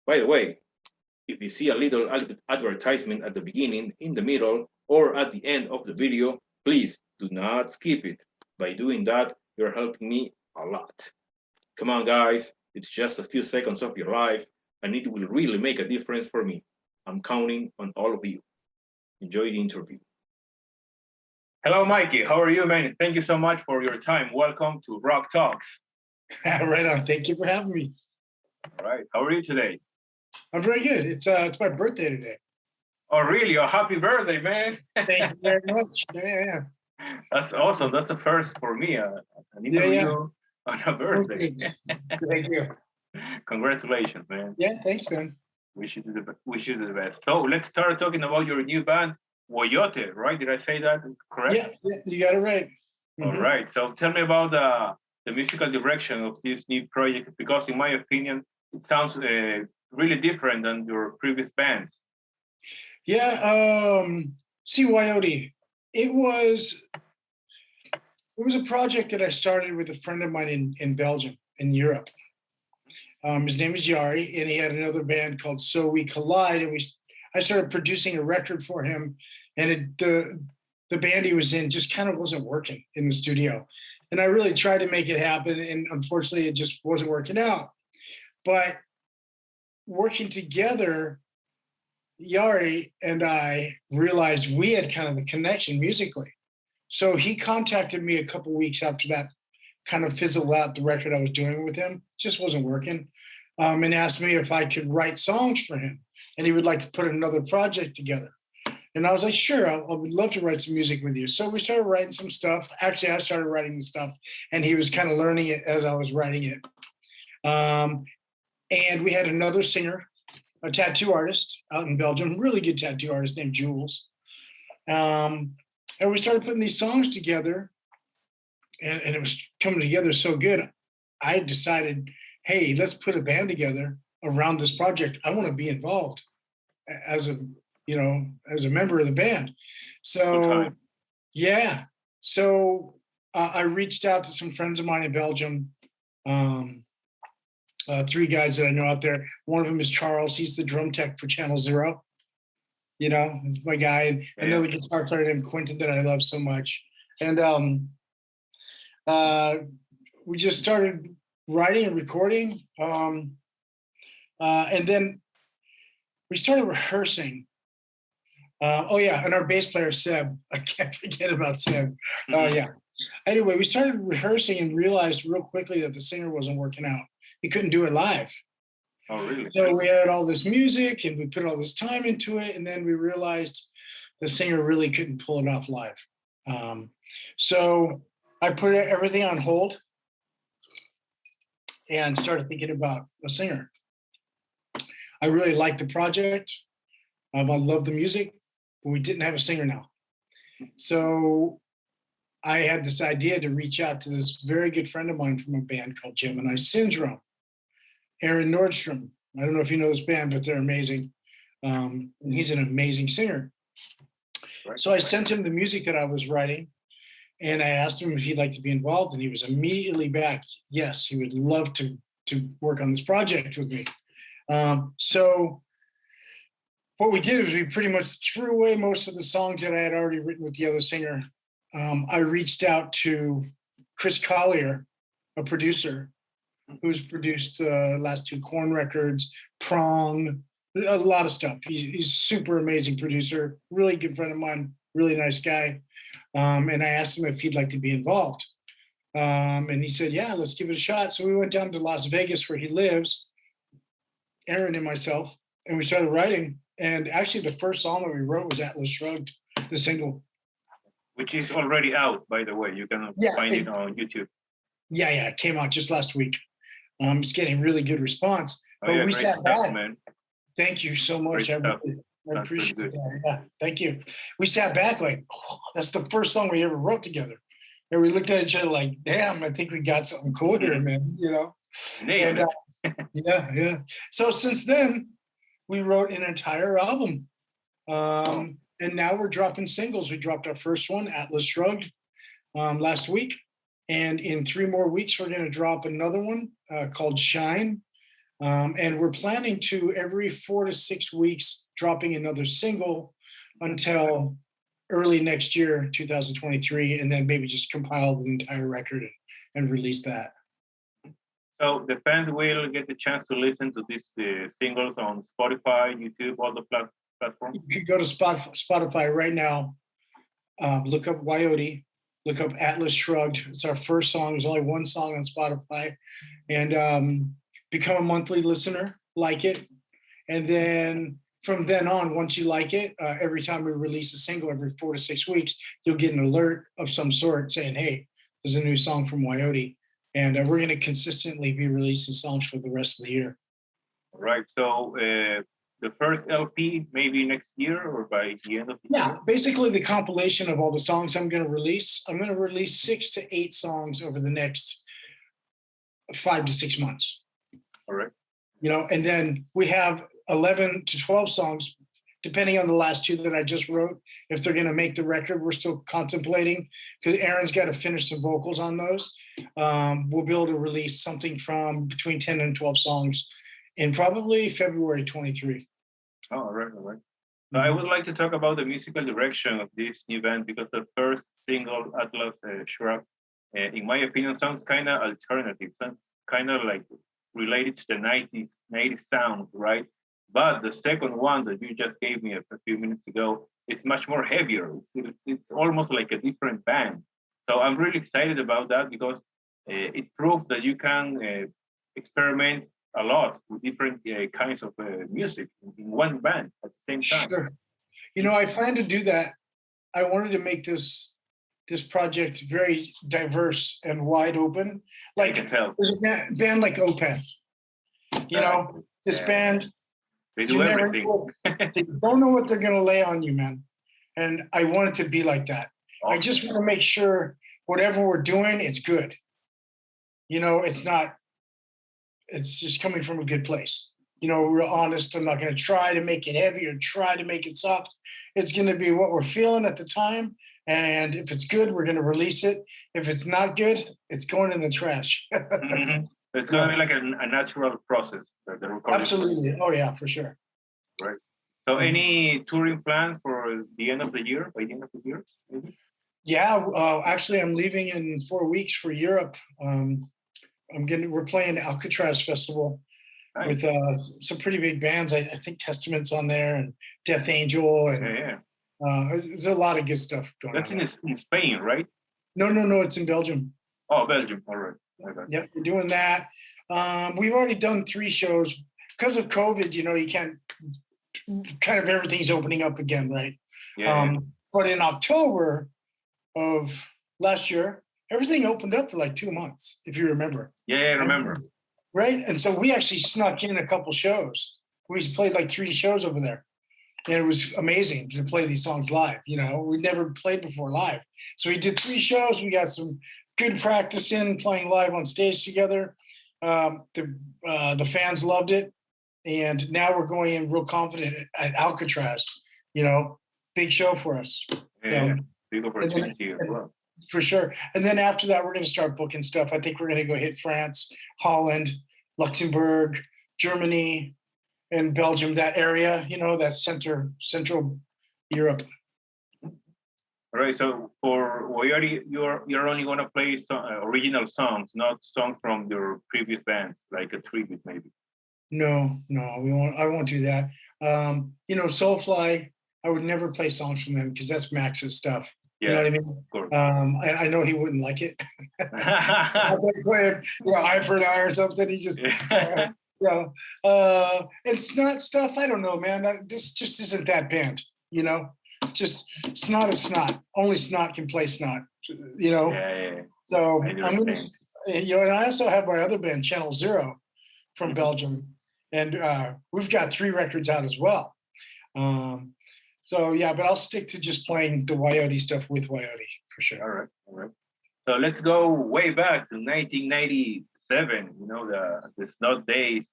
By the way, if you see a little advertisement at the beginning, in the middle, or at the end of the video, please do not skip it. By doing that, you're helping me a lot. Come on, guys, it's just a few seconds of your life, and it will really make a difference for me. I'm counting on all of you. Enjoy the interview. Hello, Mikey. How are you, man? Thank you so much for your time. Welcome to Rock Talks. Right on. Thank you for having me. All right. How are you today? I'm very good. It's my birthday today. Oh, really? Oh, happy birthday, man. Thank you very much. Yeah. That's awesome. That's a first for me. An interview on a birthday. Thank you. Congratulations, man. Yeah, thanks, man. Wish you the best. So let's start talking about your new band, Woyote, right? Did I say that correct? Yeah, you got it right. All right. So tell me about the musical direction of this new project, because in my opinion, it sounds really different than your previous bands. Yeah, see, Woyote, it was a project that I started with a friend of mine in Belgium, in Europe. His name is Yari, and he had another band called So We Collide, and I started producing a record for him, and the band he was in just kind of wasn't working in the studio. And I really tried to make it happen, and unfortunately it just wasn't working out. But working together, Yari and I realized we had kind of a connection musically. So he contacted me a couple weeks after that kind of fizzled out the record I was doing with him, just wasn't working, and asked me if I could write songs for him. And he would like to put another project together. And I was like, sure, I would love to write some music with you. So we started writing some stuff. Actually, I started writing the stuff, and he was kind of learning it as I was writing it. And we had another singer, a tattoo artist out in Belgium, really good tattoo artist named Jules. And we started putting these songs together, and it was coming together so good. I decided, hey, let's put a band together around this project. I want to be involved as a member of the band. So, yeah. So I reached out to some friends of mine in Belgium, three guys that I know out there. One of them is Charles. He's the drum tech for Channel Zero. You know, he's my guy. And another guitar player named Quentin that I love so much. And we just started writing and recording. And then we started rehearsing. And our bass player, Seb. I can't forget about Seb. Anyway, we started rehearsing and realized real quickly that the singer wasn't working out. He couldn't do it live. Oh, really? So we had all this music and we put all this time into it. And then we realized the singer really couldn't pull it off live. So I put everything on hold and started thinking about a singer. I really liked the project. I love the music, but we didn't have a singer now. So I had this idea to reach out to this very good friend of mine from a band called Gemini Syndrome, Aaron Nordstrom. I don't know if you know this band, but they're amazing. And he's an amazing singer. So I sent him the music that I was writing, and I asked him if he'd like to be involved, and he was immediately back. Yes, he would love to work on this project with me. So what we did is we pretty much threw away most of the songs that I had already written with the other singer. I reached out to Chris Collier, a producer who's produced last two Korn records, Prong, a lot of stuff. He's a super amazing producer, really good friend of mine, really nice guy. And I asked him if he'd like to be involved. And he said, yeah, let's give it a shot. So we went down to Las Vegas where he lives, Aaron and myself, and we started writing. And actually the first song that we wrote was Atlas Shrugged, the single. Which is already out, by the way. You can find it on YouTube. Yeah, it came out just last week. It's getting really good response. But we sat back. Man. Thank you so much. I appreciate that. Yeah, thank you. We sat back like, oh, that's the first song we ever wrote together. And we looked at each other like, damn, I think we got something cool here, man, you know? And, yeah. So since then, we wrote an entire album. And now we're dropping singles. We dropped our first one, Atlas Shrugged, last week. And in 3 more weeks, we're going to drop another one called Shine. And we're planning to every 4 to 6 weeks dropping another single until early next year, 2023, and then maybe just compile the entire record and release that. So the fans will get the chance to listen to these singles on Spotify, YouTube, all the platforms. You can go to Spotify right now, look up Woyote, look up Atlas Shrugged. It's our first song. There's only one song on Spotify. And become a monthly listener, like it. And then from then on, once you like it, every time we release a single every 4 to 6 weeks, you'll get an alert of some sort saying, hey, there's a new song from Woyote. And we're going to consistently be releasing songs for the rest of the year. All right. So the first LP maybe next year or by the end of the year? Yeah, basically the compilation of all the songs I'm going to release. I'm going to release 6 to 8 songs over the next 5 to 6 months. All right. You know, and then we have 11 to 12 songs, depending on the last 2 that I just wrote. If they're going to make the record, we're still contemplating because Aaron's got to finish some vocals on those. We'll be able to release something from between 10 and 12 songs in probably February 23. Oh, all right, all right. So I would like to talk about the musical direction of this new band because the first single, Atlas Shrugged, in my opinion, sounds kind of alternative. Sounds kind of like related to the 90s sound, right? But the second one that you just gave me a few minutes ago, it's much more heavier. It's almost like a different band. So I'm really excited about that because it proves that you can experiment a lot with different kinds of music in one band at the same time. Sure. You know, I plan to do that. I wanted to make this project very diverse and wide open. Like there's a band like Opeth. You know, this band, they do everything. They don't know what they're going to lay on you, man. And I want it to be like that. Awesome. I just want to make sure whatever we're doing, it's good. You know, it's just coming from a good place. You know, we're honest. I'm not going to try to make it heavy or try to make it soft. It's going to be what we're feeling at the time. And if it's good, we're going to release it. If it's not good, it's going in the trash. Mm-hmm. It's going to be like a natural process. The recording. Absolutely. Oh, yeah, for sure. Right. So any touring plans for the end of the year, by the end of the year, maybe? Yeah, actually, I'm leaving in 4 weeks for Europe. We're playing Alcatraz Festival with some pretty big bands. I think Testament's on there and Death Angel, and there's a lot of good stuff going on. That's in Spain, right? No, it's in Belgium. Oh, Belgium. All right. Okay. Yep, we're doing that. We've already done 3 shows because of COVID. You know, you can't kind of everything's opening up again, right? Yeah. But in October of last year, everything opened up for like 2 months, if you remember. Yeah, I remember. Right? And so we actually snuck in a couple shows. We played like 3 shows over there. And it was amazing to play these songs live. You know, we'd never played before live. So we did 3 shows. We got some good practice in playing live on stage together. The fans loved it. And now we're going in real confident at Alcatraz. You know, big show for us. Yeah, big opportunity as well. For sure. And then after that, we're going to start booking stuff. I think we're going to go hit France, Holland, Luxembourg, Germany, and Belgium, that area, you know, that central Europe. All right. So for Woyote, you're only going to play original songs, not songs from your previous bands, like a tribute maybe. No, I won't do that. You know, Soulfly, I would never play songs from them because that's Max's stuff. Yeah, you know what I mean? Of course. I know he wouldn't like it. I play him, Eye for an Eye or something. He just, and Snot stuff. I don't know, man. This just isn't that band. You know, just Snot is Snot. Only Snot can play Snot. You know. Yeah. So I'm gonna, you know, and I also have my other band, Channel Zero, from Belgium, and we've got 3 records out as well. So yeah, but I'll stick to just playing the Woyote stuff with Woyote for sure. All right. So let's go way back to 1997. You know, the Snot days.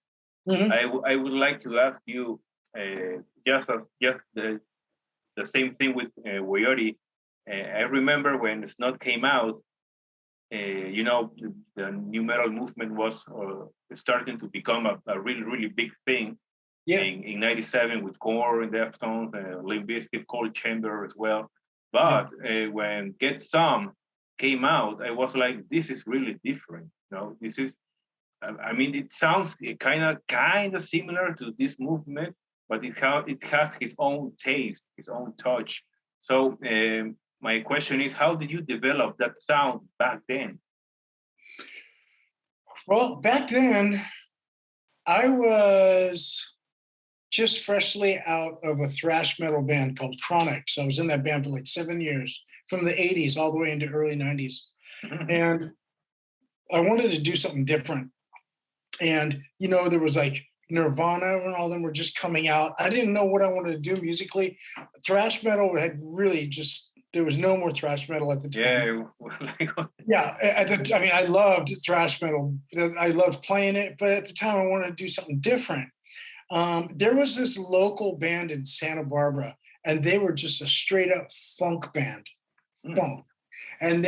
Mm-hmm. I would like to ask you just the same thing with Woyote. I remember when Snot came out, the new metal movement was starting to become a really, really big thing Yeah. in 97 with Core and Deftones and Limp Bizkit, Cold Chamber as well. But when Get Some came out, I was like, this is really different. This is, I mean, it sounds kind of similar to this movement, but it has his own taste, his own touch. So my question is, how did you develop that sound back then? Well, back then, I was just freshly out of a thrash metal band called Chronics. I was in that band for like 7 years, from the 80s all the way into early 90s. And I wanted to do something different. And, there was like Nirvana and all of them were just coming out. I didn't know what I wanted to do musically. Thrash metal had really there was no more thrash metal at the time. Yeah. I loved thrash metal. I loved playing it, but at the time I wanted to do something different. There was this local band in Santa Barbara, and they were just a straight up funk band. Funk. And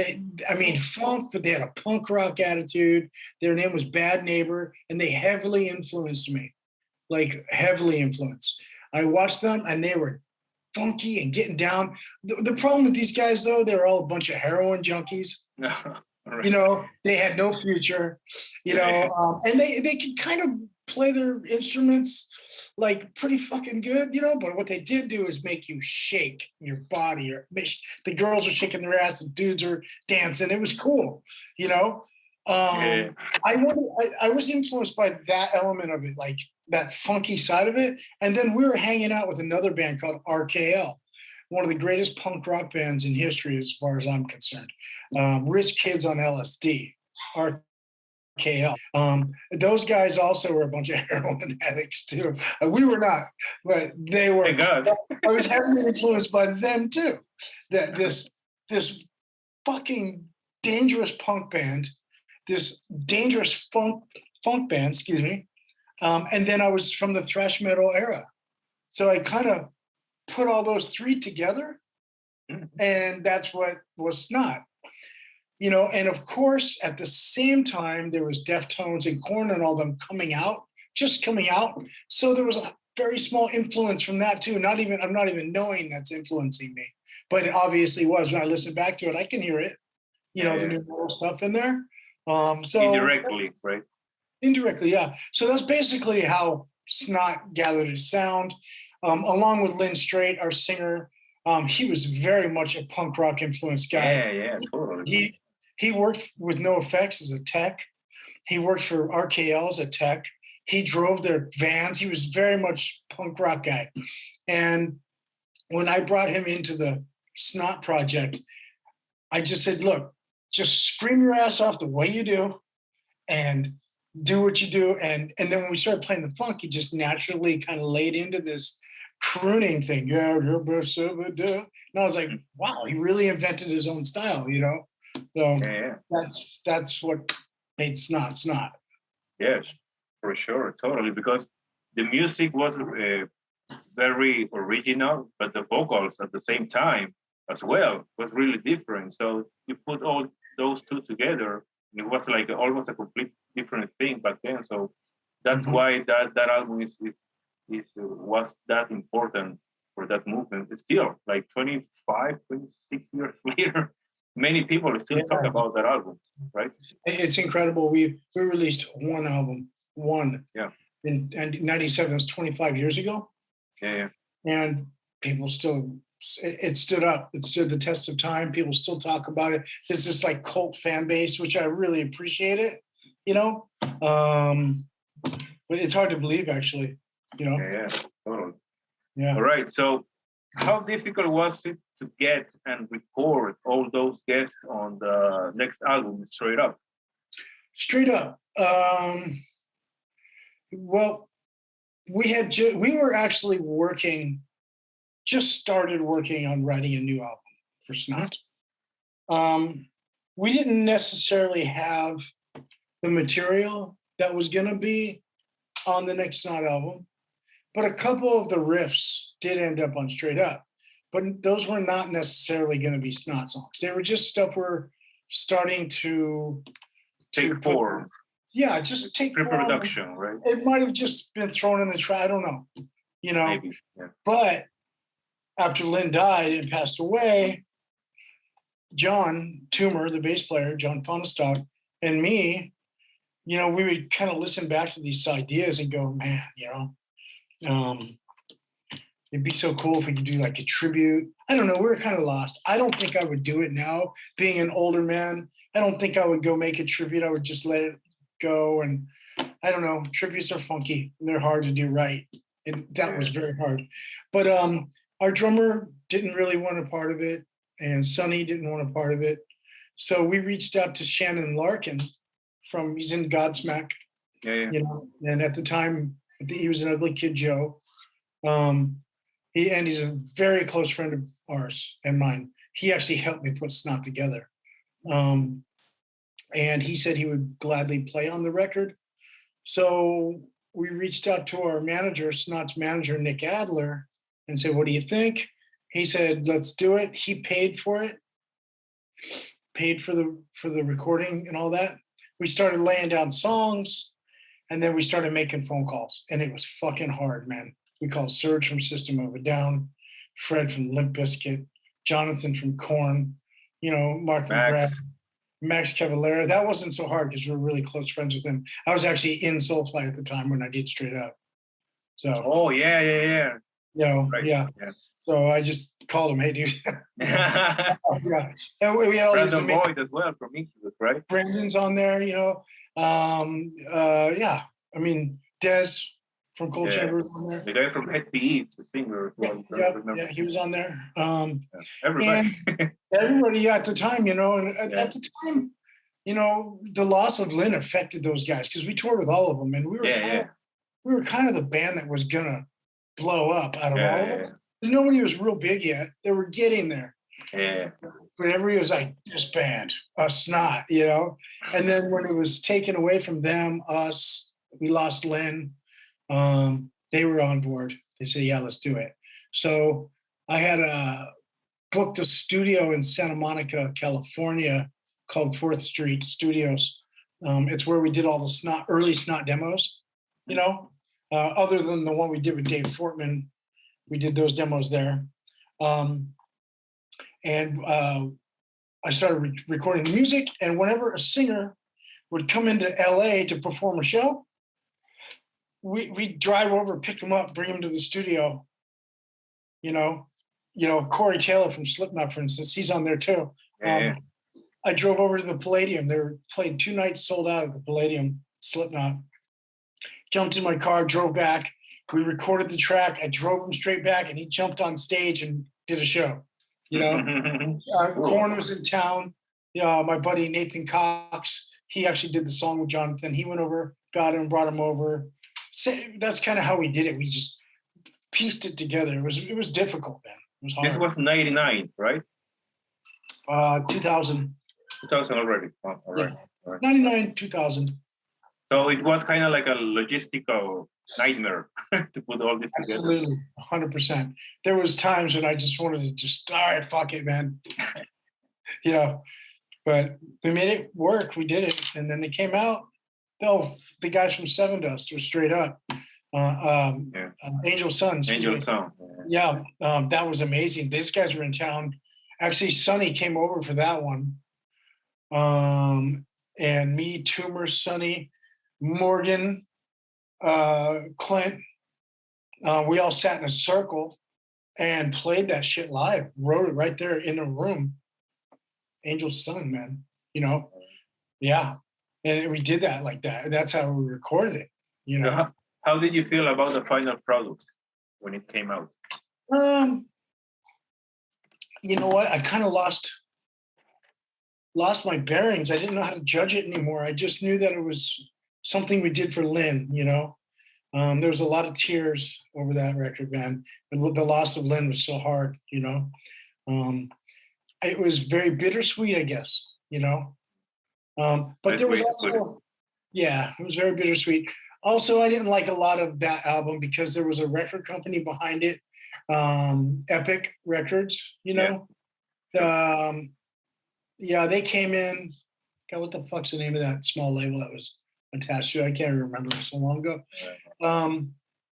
funk, but they had a punk rock attitude. Their name was Bad Neighbor, and they heavily influenced me, like heavily influenced. I watched them, and they were funky and getting down. The problem with these guys, though, they were all a bunch of heroin junkies. Right. They had no future, and they could kind of play their instruments like pretty fucking good, but what they did do is make you shake your body, or the girls are shaking their ass, the dudes are dancing. It was cool. I was influenced by that element of it, like that funky side of it. And then we were hanging out with another band called RKL, one of the greatest punk rock bands in history as far as I'm concerned. Rich Kids on LSD, RKL. Those guys also were a bunch of heroin addicts too. We were not, but they were. Thank God. I was heavily influenced by them too. This fucking dangerous punk band, this dangerous funk band, excuse me. And then I was from the thrash metal era. So I kind of put all those three together, and that's what was Snot. And of course, at the same time, there was Deftones and Korn and all them just coming out. So there was a very small influence from that too. I'm not even knowing that's influencing me, but it obviously was. When I listen back to it, I can hear it. The new metal stuff in there. So indirectly, right? Indirectly, yeah. So that's basically how Snot gathered its sound, along with Lynn Straight, our singer. He was very much a punk rock influenced guy. Yeah, totally. He worked with No Effects as a tech. He worked for RKL as a tech. He drove their vans. He was very much punk rock guy. And when I brought him into the Snot project, I just said, look, just scream your ass off the way you do and do what you do. And then when we started playing the funk, he just naturally kind of laid into this crooning thing. Yeah, and I was like, wow, he really invented his own style, So that's what made Snot Snot. Yes, for sure, totally. Because the music was very original, but the vocals at the same time as well was really different. So you put all those two together, and it was like almost a complete different thing back then. So that's why that album was that important for that movement. It's still like 25, 26 years later, many people still talk about that album, right? It's incredible. We released one album, in 97. It's 25 years ago. Yeah. And people still, it stood up. It stood the test of time. People still talk about it. There's this like cult fan base, which I really appreciate it, but it's hard to believe actually, Yeah, totally. Yeah. All right. So how difficult was it to get and record all those guests on the next album, Straight Up? Straight Up. Well, we were actually started working on writing a new album for Snot. We didn't necessarily have the material that was going to be on the next Snot album, but a couple of the riffs did end up on Straight Up. But those were not necessarily going to be Snot songs. They were just stuff we're starting to Take put, form. yeah, just take form. Pre-production, right? It might have just been thrown in the trash. I don't know, you know. Maybe. Yeah. But after Lynn died and passed away, John Toomer, the bass player, John Fonestock, and me, you know, we would kind of listen back to these ideas and go, man, you know, it'd be so cool if we could do like a tribute. I don't know. We were kind of lost. I don't think I would do it now, being an older man. I don't think I would go make a tribute. I would just let it go. And I don't know. Tributes are funky. They're hard to do right. And that was very hard. But our drummer didn't really want a part of it. And Sonny didn't want a part of it. So we reached out to Shannon Larkin he's in Godsmack, you know, and at the time he was an Ugly Kid Joe. He's a very close friend of ours and mine. He actually helped me put Snot together. And he said he would gladly play on the record. So we reached out to our manager, Snot's manager, Nick Adler, and said, what do you think? He said, let's do it. He paid for it, paid for the recording and all that. We started laying down songs, and then we started making phone calls, and it was fucking hard, man. We called Serge from System of a Down, Fred from Limp Bizkit, Jonathan from Korn, you know, Mark and Brad, Max Cavalera. That wasn't so hard because we were really close friends with him. I was actually in Soulfly at the time when I did Straight Up. So. Oh yeah. You know, right. yeah. So I just called him, hey, dude. Yeah. And we had all Brandon Boyd as well from Incubus, right? Brandon's on there, you know. Yeah. I mean, Des from Cold Chamber was on there. The guy from Head PE, the singer. Yeah, he was on there. Everybody. Everybody at the time, you know, and at the time, you know, the loss of Lynn affected those guys because we toured with all of them, and we were kind of the band that was gonna blow up out of all of us. Nobody was real big yet. They were getting there. Yeah. But everybody was like, this band, Snot, you know? And then when it was taken away from them, us, we lost Lynn, they were on board. They said, yeah, let's do it. So I had booked a studio in Santa Monica, California called 4th Street Studios. It's where we did all the early Snot demos, you know? Other than the one we did with Dave Fortman, we did those demos there. And I started recording the music. And whenever a singer would come into LA to perform a show, we'd drive over, pick them up, bring them to the studio. You know, Corey Taylor from Slipknot, for instance, he's on there too. I drove over to the Palladium. They were playing 2 nights sold out at the Palladium, Slipknot. Jumped in my car, drove back. We recorded the track. I drove him straight back, and he jumped on stage and did a show. You know, Korn was in town. My buddy Nathan Cox, he actually did the song with Jonathan. He went over, got him, brought him over. So that's kind of how we did it. We just pieced it together. It was difficult, man. It was hard. This was 99, right? 2000. 2000 already. Oh, all right. Yeah. All right. 99, 2000. So it was kind of like a logistical nightmare to put all this together. Absolutely, 100%. There was times when I just wanted to just, all right, fuck it, man. You know, but we made it work. We did it. And then they came out. The guys from Seven Dust were Straight Up. Angel Sons. Angel Son. Yeah, that was amazing. These guys were in town. Actually, Sonny came over for that one. And me, Toomer, Sonny, Morgan, Clint, we all sat in a circle and played that shit live, wrote it right there in the room. Angel's Son, man, you know? Yeah. And we did that like that. That's how we recorded it, you know? So how did you feel about the final product when it came out? You know what? I kind of lost my bearings. I didn't know how to judge it anymore. I just knew that it was something we did for Lynn, you know? There was a lot of tears over that record, man. The loss of Lynn was so hard, you know? It was very bittersweet, I guess, you know? But there was also, yeah, it was very bittersweet. Also, I didn't like a lot of that album because there was a record company behind it, Epic Records, you know? Yeah, they came in. God, what the fuck's the name of that small label that was attached to it? I can't remember. It was so long ago.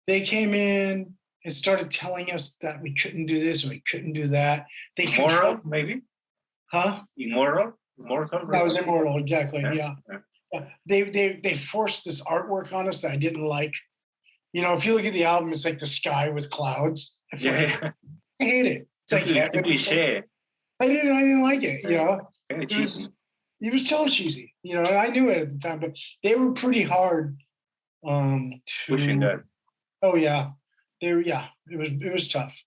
They came in and started telling us that we couldn't do this and we couldn't do that. They Immoral, controlled, maybe? huh? Immortal? That was Immortal, exactly. Yeah. Yeah. They forced this artwork on us that I didn't like. You know, if you look at the album, it's like the sky with clouds. I hate it. It's like It's heaven. cliche. I didn't like it, you know. Kind of It was, cheesy. it was so cheesy, you know, and I knew it at the time, but they were pretty hard Pushing that. Oh yeah. It was tough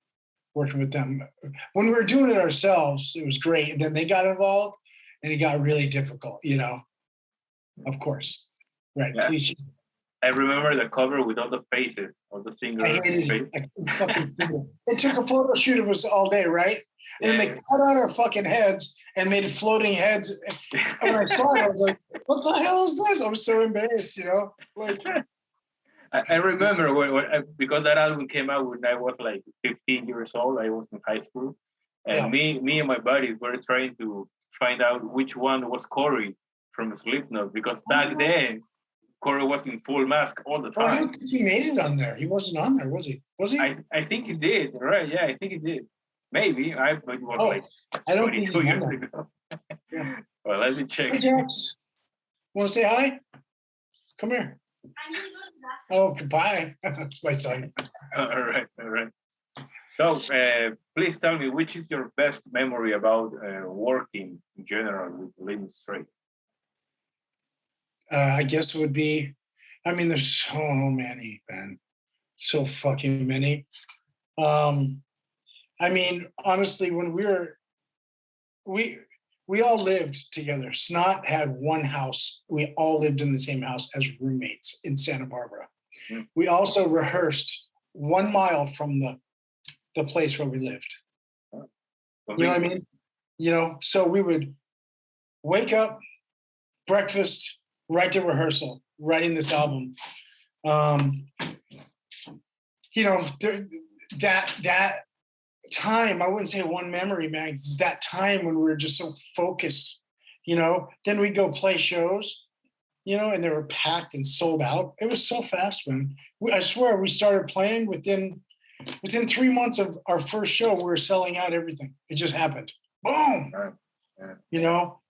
working with them. When we were doing it ourselves, it was great. And then they got involved and it got really difficult, you know. Of course. Right. Yeah. Please. I remember the cover with all the faces of the I singers. hated it. I couldn't fucking see it. They took a photo shoot of us all day, right? And then they cut out our fucking heads and made floating heads. And when I saw it, I was like, what the hell is this? I was so embarrassed, you know? Like, I remember because that album came out when I was like 15 years old. I was in high school, and me and my buddies were trying to find out which one was Corey from Slipknot, because back then Corey was in full mask all the I time. don't think he made it on there. He wasn't on there, was he? Was he? I think he did, right? Yeah, I think he did. Maybe but it was like I don't think he's 22 on years there. ago. Yeah. Well, let me check. Hey, Jax. Want to say hi? Come here. Oh, goodbye. That's my son. All right. So, please tell me, which is your best memory about working in general with Lynn Strait? I guess it would be, I mean, there's so many, man. So fucking many. I mean, honestly, when we all lived together. Snot had one house. We all lived in the same house as roommates in Santa Barbara. Mm. We also rehearsed 1 mile from the place where we lived. You know what I mean? You know, so we would wake up, breakfast, right to rehearsal, writing this album. You know, that time, I wouldn't say one memory, man. It's that time when we were just so focused, you know. Then we go play shows, you know, and they were packed and sold out. It was so fast, man. I swear, we started playing within 3 months of our first show. We were selling out everything. It just happened. Boom. You know.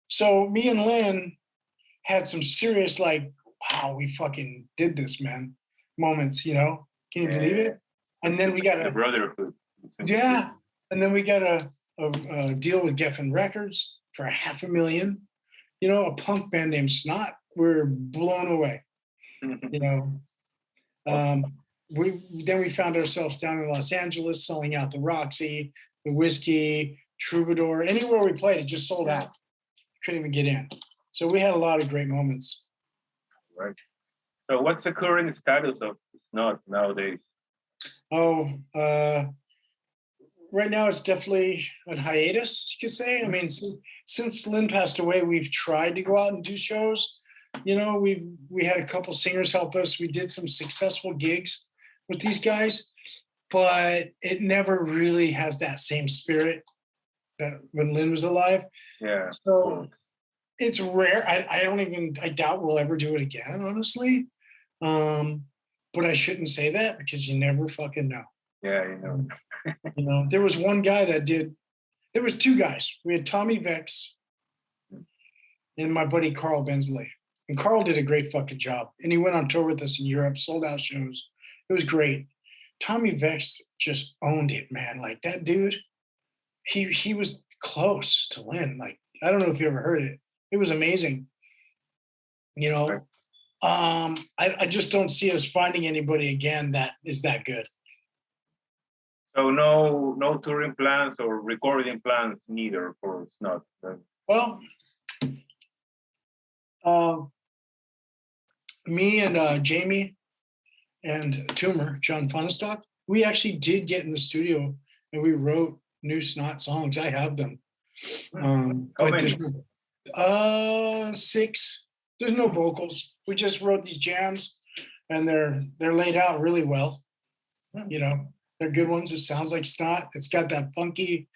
So me and Lynn had some serious, like, wow, we fucking did this, man, moments. You know, can you believe it? And then we got the brotherhood. Yeah. And then we got a deal with Geffen Records for $500,000. You know, a punk band named Snot. We're blown away. You know. We found ourselves down in Los Angeles selling out the Roxy, the Whiskey, Troubadour. Anywhere we played, it just sold out. Couldn't even get in. So we had a lot of great moments. Right. So what's the current status of Snot nowadays? Oh, right now it's definitely on hiatus, you could say. I mean, since Lynn passed away, we've tried to go out and do shows. You know, we had a couple singers help us. We did some successful gigs with these guys, but it never really has that same spirit that when Lynn was alive. Yeah. So it's rare. I doubt we'll ever do it again, honestly. But I shouldn't say that because you never fucking know. Yeah, you know. You know, there was one guy there was two guys. We had Tommy Vex and my buddy Carl Bensley. And Carl did a great fucking job. And he went on tour with us in Europe, sold out shows. It was great. Tommy Vex just owned it, man. Like that dude, he was close to Lynn. Like, I don't know if you ever heard it. It was amazing. You know, I just don't see us finding anybody again that is that good. So no touring plans or recording plans neither for Snot. Well, me and Jamie and Toomer, John Funnestock, we actually did get in the studio and we wrote new Snot songs. I have them. How many? 6. There's no vocals. We just wrote these jams, and they're laid out really well. You know, they're good ones. It sounds like Snot. It's got that funky,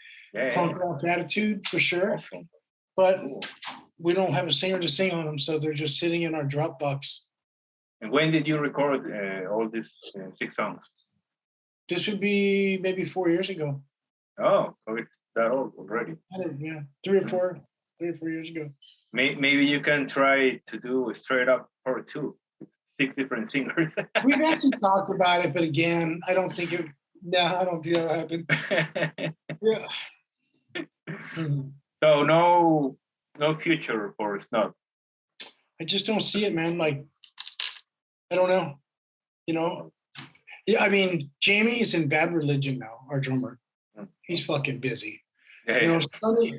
punk rock attitude for sure. Awesome. But Cool. we don't have a singer to sing on them, so they're just sitting in our Dropbox. And when did you record all these 6 songs? This would be maybe 4 years ago. Oh, so it's that old already. Yeah, 3 or 4 years ago. Maybe you can try to do a straight up part 2, 6 different singers. We've actually talked about it, but again, I don't think that'll happen. Yeah. Mhm. So no future for Snot. I just don't see it, man. Like, I don't know. You know? Yeah, I mean, Jamie's in Bad Religion now, our drummer. He's fucking busy. Yeah, You know,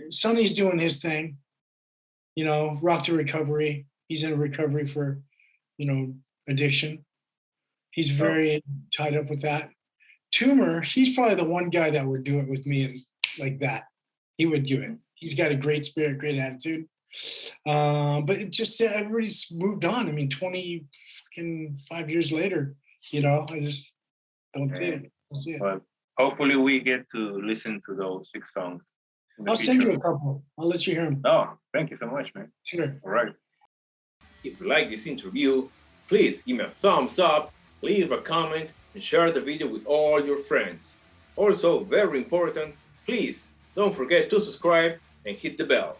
Sonny's doing his thing. You know, Rock to Recovery. He's in recovery for, addiction. He's very tied up with that. Toomer, he's probably the one guy that would do it with me and like that. He would do it. He's got a great spirit, great attitude. But it just everybody's moved on. I mean, 25 years later, I just don't see it. Well, hopefully we get to listen to those 6 songs. I'll send you a couple. I'll let you hear them. Oh, thank you so much, man. Sure. All right. If you like this interview, please give me a thumbs up, leave a comment, and share the video with all your friends. Also, very important, please don't forget to subscribe and hit the bell.